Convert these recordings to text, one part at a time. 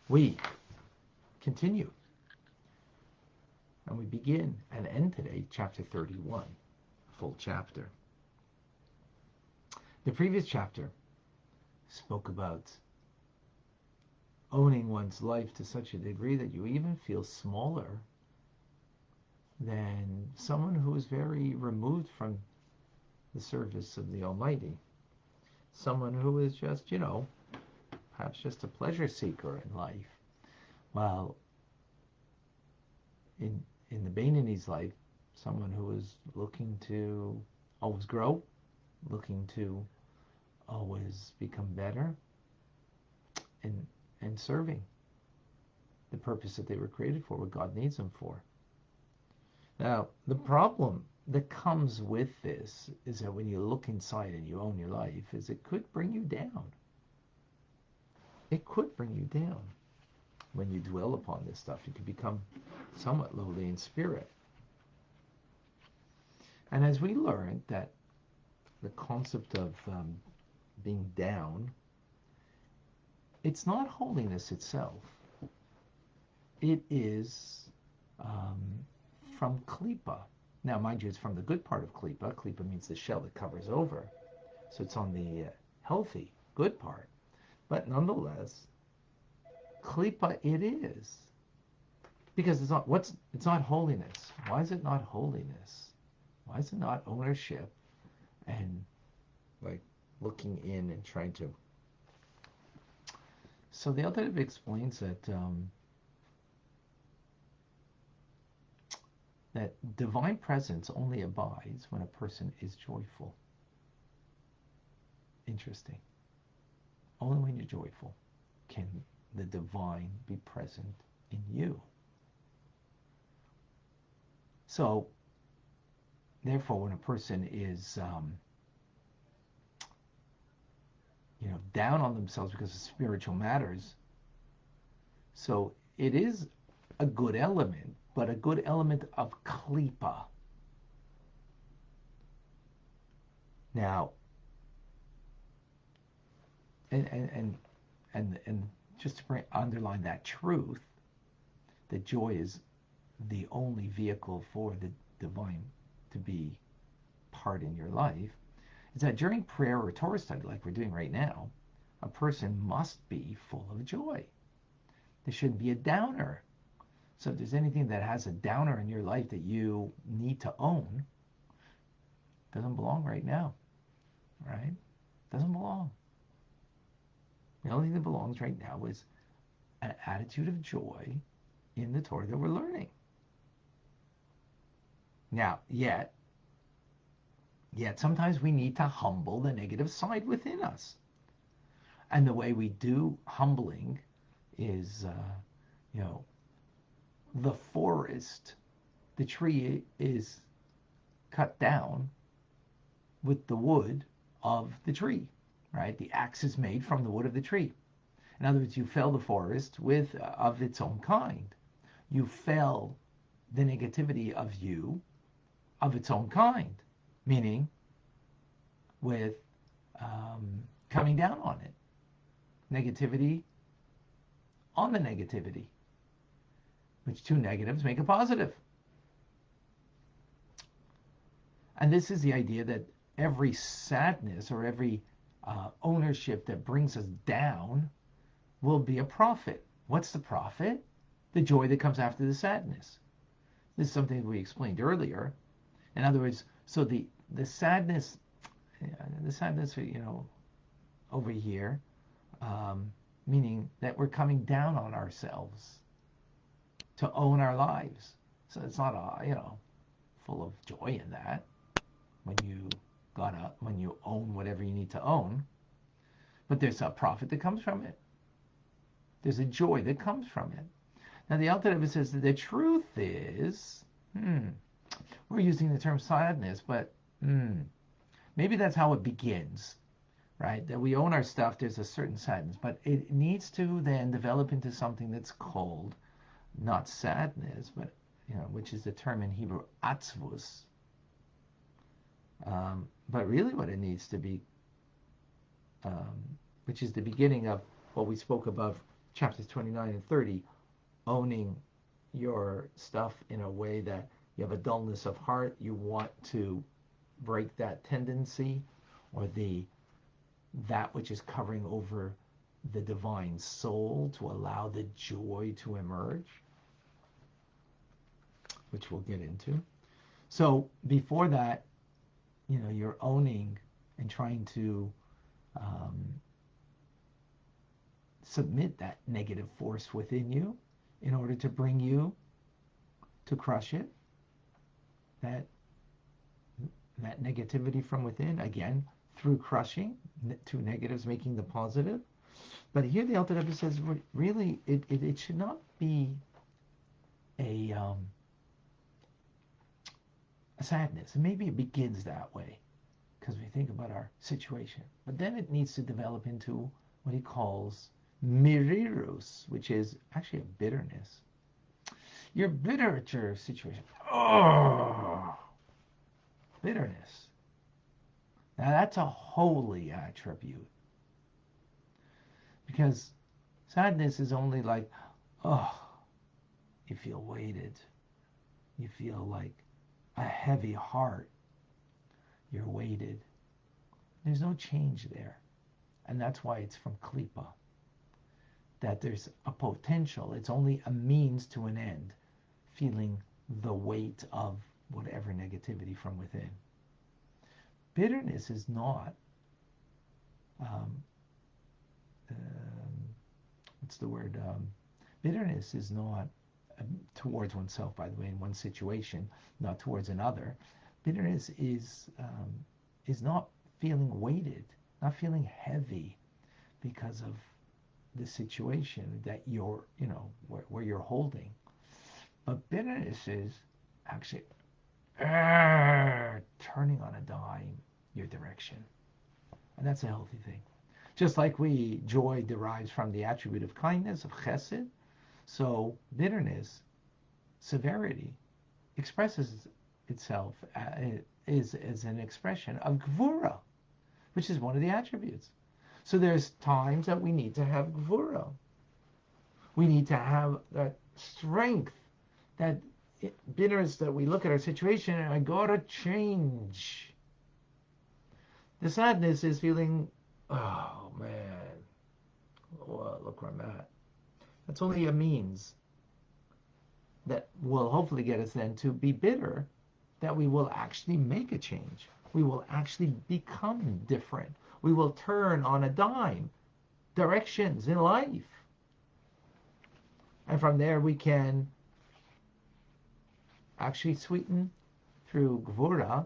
We continue, and we begin and end today, chapter 31, full chapter. The previous chapter spoke about owning one's life to such a degree that you even feel smaller than someone who is very removed from the service of the Almighty. Someone who is just, perhaps just a pleasure seeker in life. While in the Bainani's life, someone who is looking to always grow, looking to always become better, and serving the purpose that they were created for, what God needs them for. Now, the problem that comes with this is that when you look inside and you own your life, is it could bring you down. It could bring you down. When you dwell upon this stuff, you can become somewhat lowly in spirit. And as we learned that the concept of being down, it's not holiness itself. It is from klipa. Now, mind you, it's from the good part of klipa. Klipa means the shell that covers over. So it's on the healthy, good part. But nonetheless, klipa it is. Because it's not holiness. Why is it not holiness? Why is it not ownership and like looking in and trying to? So the Alter Rebbe explains that that divine presence only abides when a person is joyful. Interesting. Only when you're joyful can the divine be present in you. So, therefore, when a person is, down on themselves because of spiritual matters, so it is a good element, but a good element of klipa. Now, and just to underline that truth, that joy is the only vehicle for the divine to be part in your life, is that during prayer or Torah study, like we're doing right now, a person must be full of joy. There shouldn't be a downer. So if there's anything that has a downer in your life that you need to own, doesn't belong right now, right? Doesn't belong. The only thing that belongs right now is an attitude of joy in the Torah that we're learning. Now, yet sometimes we need to humble the negative side within us. And the way we do humbling is, the forest, the tree is cut down with the wood of the tree, right? The axe is made from the wood of the tree. In other words, you fell the forest with of its own kind. You fell the negativity of you of its own kind, meaning with coming down on it. Negativity on the negativity, which two negatives make a positive. And this is the idea that every sadness or every ownership that brings us down will be a profit. What's the profit? The joy that comes after the sadness. This is something we explained earlier. In other words, so the sadness, over here, meaning that we're coming down on ourselves to own our lives. So it's not full of joy in that when you own whatever you need to own. But there's a profit that comes from it. There's a joy that comes from it. Now the Alter Rebbe says that the truth is, we're using the term sadness, but maybe that's how it begins, right? That we own our stuff, there's a certain sadness, but it needs to then develop into something that's called not sadness, but which is the term in Hebrew atzvus. But really what it needs to be, which is the beginning of what we spoke about chapters 29 and 30, owning your stuff in a way that you have a dullness of heart, you want to break that tendency, or that which is covering over the divine soul, to allow the joy to emerge, which we'll get into. So before that, you're owning and trying to submit that negative force within you in order to bring you to crush it, that negativity from within, again, through crushing two negatives, making the positive. But here the Alter Rebbe says, really, it should not be a sadness. And maybe it begins that way because we think about our situation. But then it needs to develop into what he calls mirirus, which is actually a bitterness. You're bitter at your situation. Oh, bitterness. Now that's a holy attribute. Because sadness is only like, oh, you feel weighted. You feel like a heavy heart. You're weighted. There's no change there. And that's why it's from Klippa. That there's a potential. It's only a means to an end. Feeling the weight of whatever negativity from within. Bitterness is not, what's the word? Bitterness is not towards oneself, by the way, in one situation, not towards another. Bitterness is not feeling weighted, not feeling heavy because of the situation that you're, where you're holding. But bitterness is actually turning on a dime your direction. And that's a healthy thing. Just like joy derives from the attribute of kindness, of chesed, so bitterness, severity, expresses itself as an expression of gvura, which is one of the attributes. So there's times that we need to have gvura. We need to have that strength, that bitterness, that we look at our situation and I gotta change. The sadness is feeling, oh man, look where I'm at. That's only a means that will hopefully get us then to be bitter, that we will actually make a change. We will actually become different. We will turn on a dime, directions in life. And from there we can actually sweeten through gvura,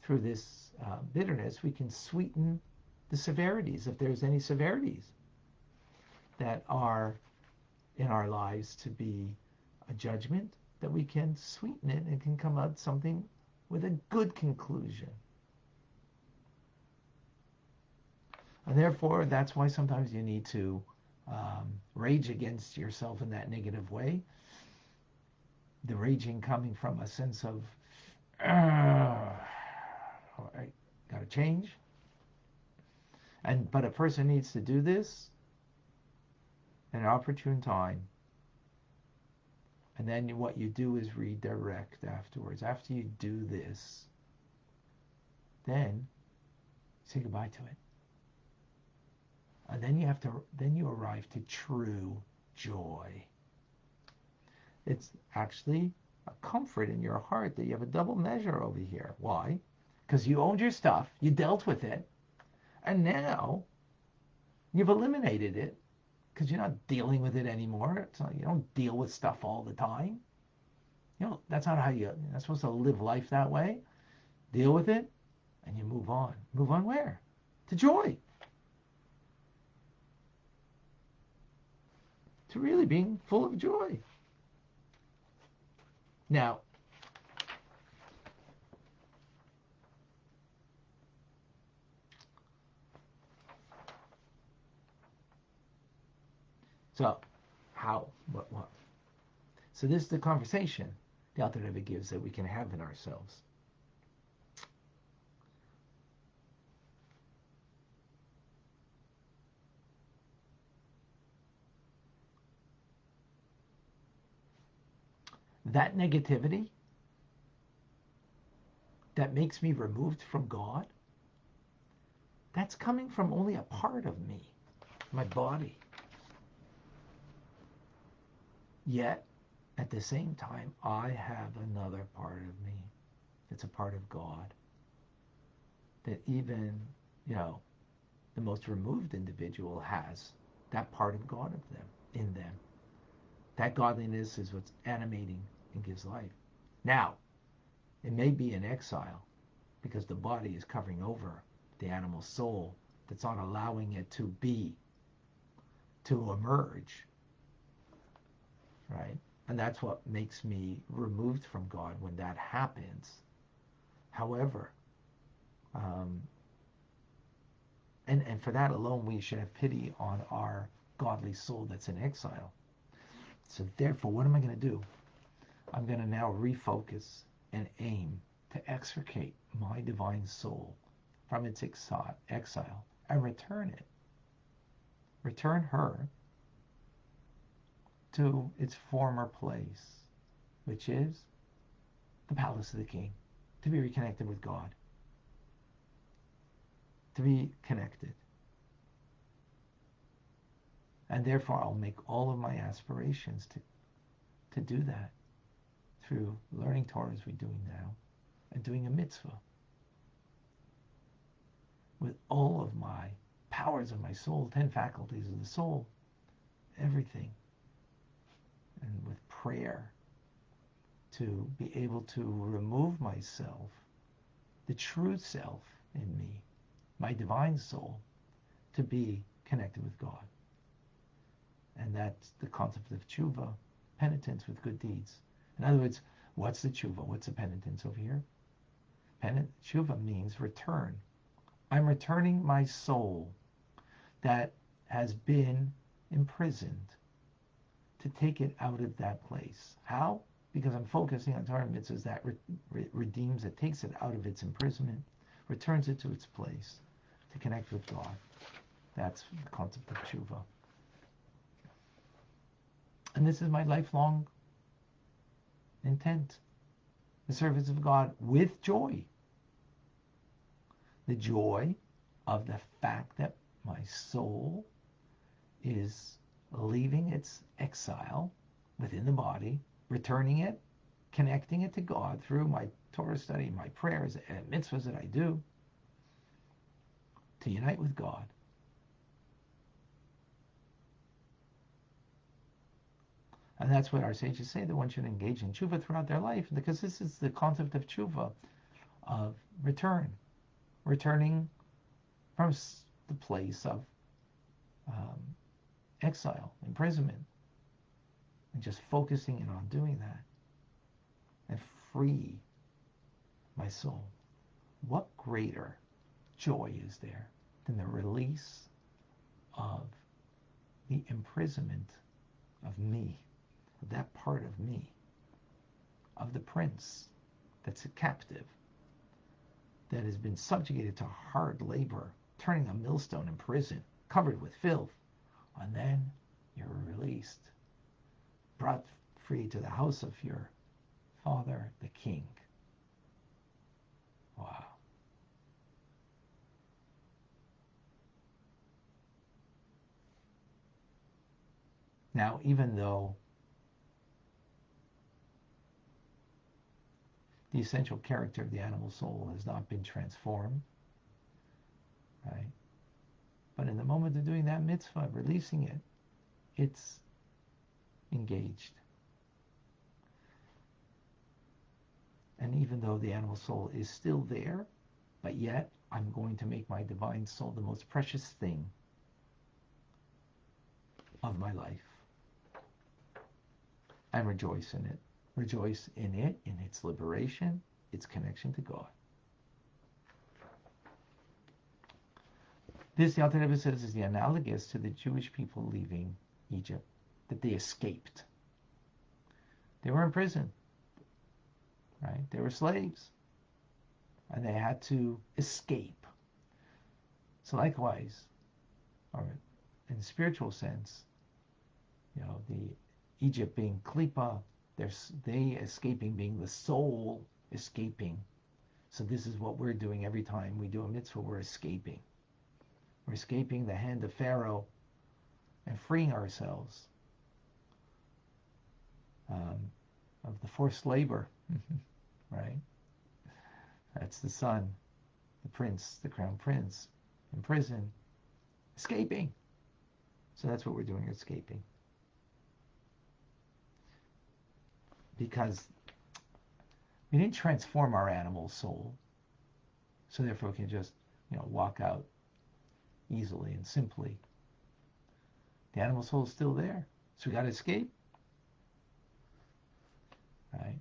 through this bitterness, we can sweeten the severities, if there's any severities that are in our lives to be a judgment, that we can sweeten it and can come out something with a good conclusion. And therefore, that's why sometimes you need to rage against yourself in that negative way. The raging coming from a sense of, I gotta change. But a person needs to do this at an opportune time. And then what you do is redirect afterwards. After you do this, then say goodbye to it. And then you arrive to true joy. It's actually a comfort in your heart that you have a double measure over here. Why? Because you owned your stuff, you dealt with it, and now you've eliminated it because you're not dealing with it anymore. You don't deal with stuff all the time. That's not how you're not supposed to live life that way. Deal with it, and you move on. Move on where? To joy. To really being full of joy. Now, so how? What? So this is the conversation the Alter Rebbe gives that we can have in ourselves. that negativity that makes me removed from God, that's coming from only a part of me, my body. Yet, at the same time, I have another part of me that's a part of God that even, the most removed individual has that part of God of them, in them. That godliness is what's animating and gives life. Now, it may be in exile because the body is covering over the animal soul that's not allowing it to be, to emerge, right? And that's what makes me removed from God when that happens. However, and for that alone, we should have pity on our godly soul that's in exile. So therefore, what am I going to do? I'm going to now refocus and aim to extricate my divine soul from its exile and return it. Return her to its former place, which is the palace of the king, to be reconnected with God, to be connected. And therefore, I'll make all of my aspirations to do that through learning Torah as we're doing now and doing a mitzvah with all of my powers of my soul, 10 faculties of the soul, everything. And with prayer to be able to remove myself, the true self in me, my divine soul, to be connected with God. And that's the concept of tshuva, penitence with good deeds. In other words, what's the tshuva? What's the penitence over here? Tshuva means return. I'm returning my soul that has been imprisoned, to take it out of that place. How? Because I'm focusing on Torah mitzvahs that redeems it, takes it out of its imprisonment, returns it to its place, to connect with God. That's the concept of tshuva. And this is my lifelong intent, the service of God with joy. The joy of the fact that my soul is leaving its exile within the body, returning it, connecting it to God through my Torah study, my prayers, and mitzvahs that I do, to unite with God. And that's what our sages say, that one should engage in tshuva throughout their life, because this is the concept of tshuva, of returning from the place of exile, imprisonment, and just focusing in on doing that, and free my soul. What greater joy is there than the release of the imprisonment of me, of that part of me, of the prince that's a captive, that has been subjugated to hard labor, turning a millstone in prison, covered with filth, and then you're released, brought free to the house of your father, the king. Wow. Now, even though the essential character of the animal soul has not been transformed, right? But in the moment of doing that mitzvah, releasing it, it's engaged. And even though the animal soul is still there, but yet I'm going to make my divine soul the most precious thing of my life. And rejoice in it. Rejoice in it, in its liberation, its connection to God. This, the Alter Rebbe says, is the analogous to the Jewish people leaving Egypt, that they escaped. They were in prison, right? They were slaves, and they had to escape. So likewise, or in the spiritual sense, the Egypt being klipa, they escaping, being the soul escaping. So this is what we're doing every time we do a mitzvah. We're escaping. We're escaping the hand of Pharaoh and freeing ourselves of the forced labor, right? That's the son, the prince, the crown prince in prison, escaping. So that's what we're doing, escaping. Because we didn't transform our animal soul, so therefore we can just, walk out easily and simply. The animal soul is still there, so we got to escape, right?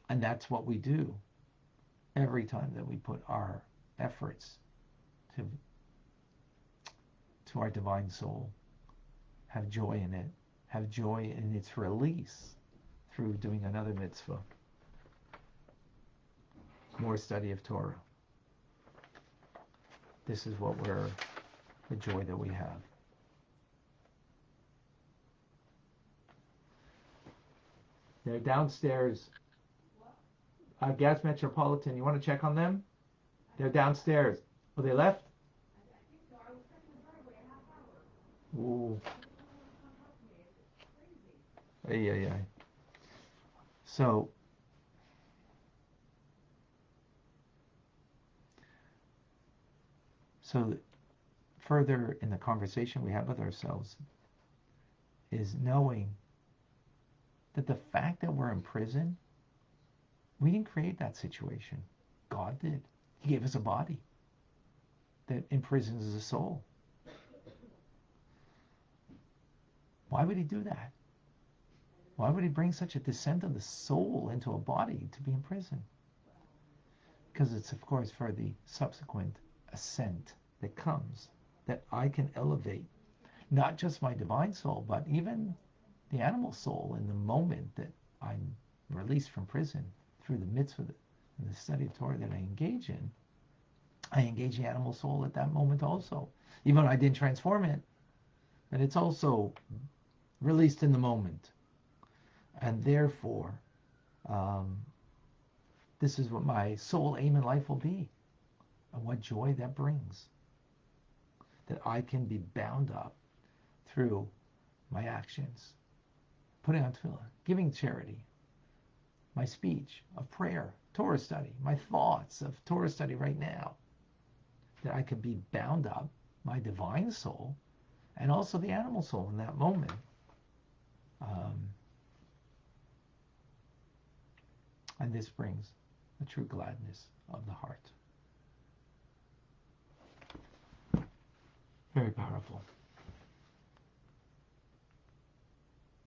And that's what we do every time that we put our efforts to our divine soul. Have joy in it. Have joy in its release through doing another mitzvah. More study of Torah. This is the joy that we have. They're downstairs. Gas Metropolitan, you want to check on them? They're downstairs. Oh, they left? Ooh. Yeah. So further in the conversation we have with ourselves is knowing that the fact that we're in prison, we didn't create that situation. God did. He gave us a body that imprisons the soul. Why would he do that? Why would he bring such a descent of the soul into a body to be in prison? Because it's, of course, for the subsequent ascent that comes, that I can elevate not just my divine soul, but even the animal soul in the moment that I'm released from prison through the mitzvah and the study of Torah that I engage in. I engage the animal soul at that moment also. Even though I didn't transform it, but it's also released in the moment. And therefore, this is what my sole aim in life will be, and what joy that brings. That I can be bound up through my actions, putting on tefillah, giving charity, my speech of prayer, Torah study, my thoughts of Torah study right now, that I could be bound up, my divine soul, and also the animal soul in that moment. And this brings a true gladness of the heart. Very powerful.